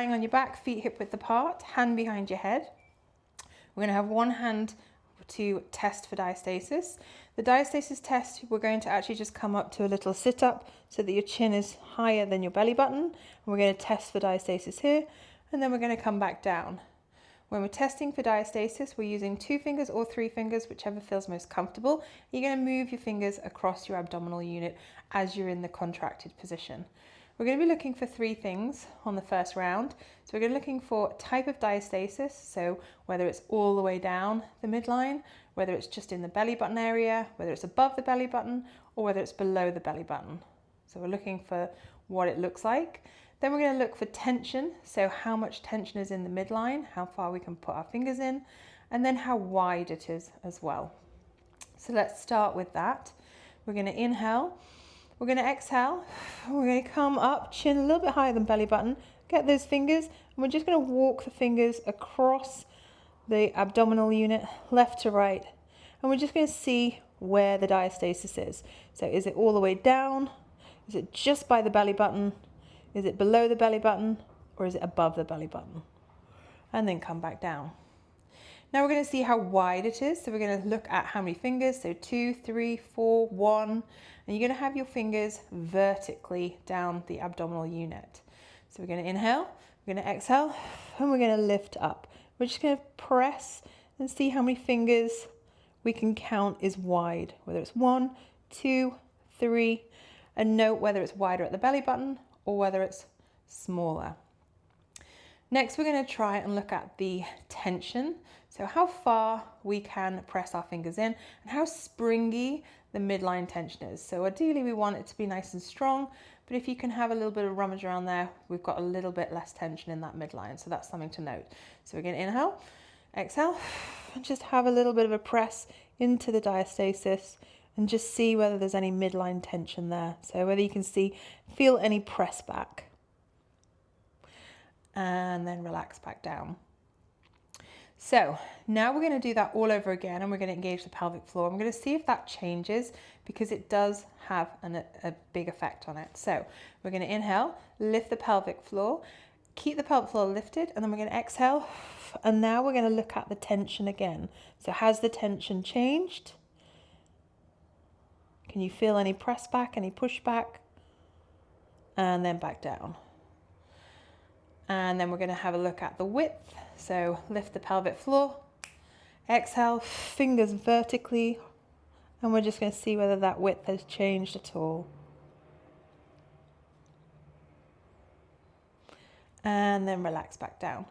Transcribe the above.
Lying on your back, feet hip width apart, hand behind your head. We're going to have one hand to test for diastasis. The diastasis test, we're going to actually just come up to a little sit up so that your chin is higher than your belly button. And we're going to test for diastasis here, and then we're going to come back down. When we're testing for diastasis, we're using 2 fingers or 3 fingers, whichever feels most comfortable. You're going to move your fingers across your abdominal unit as you're in the contracted position. We're going to be looking for 3 things on the first round. So we're going to be looking for type of diastasis, so whether it's all the way down the midline, whether it's just in the belly button area, whether it's above the belly button, or whether it's below the belly button. So we're looking for what it looks like. Then we're going to look for tension, so how much tension is in the midline, how far we can put our fingers in, and then how wide it is as well. So let's start with that. We're going to inhale, we're going to exhale, we're going to come up, chin a little bit higher than belly button, get those fingers, and we're just going to walk the fingers across the abdominal unit, left to right, and we're just going to see where the diastasis is. So is it all the way down? Is it just by the belly button? Is it below the belly button, or is it above the belly button? And then come back down. Now we're going to see how wide it is. So we're going to look at how many fingers. So 2, 3, 4, 1. And you're going to have your fingers vertically down the abdominal unit. So we're going to inhale, we're going to exhale, and we're going to lift up. We're just going to press and see how many fingers we can count is wide, whether it's 1, 2, 3, and note whether it's wider at the belly button or whether it's smaller. Next, we're going to try and look at the tension. So how far we can press our fingers in and how springy the midline tension is. So ideally we want it to be nice and strong, but if you can have a little bit of rummage around there, we've got a little bit less tension in that midline. So that's something to note. So we're going to inhale, exhale, and just have a little bit of a press into the diastasis and just see whether there's any midline tension there. So whether you can feel any press back. And then relax back down. So now we're going to do that all over again, and we're going to engage the pelvic floor. I'm going to see if that changes because it does have a big effect on it. So we're going to inhale, lift the pelvic floor, keep the pelvic floor lifted, and then we're going to exhale. And now we're going to look at the tension again. So has the tension changed? Can you feel any press back, any push back? And then back down. And then we're going to have a look at the width. So lift the pelvic floor, exhale, fingers vertically, and we're just going to see whether that width has changed at all. And then relax back down.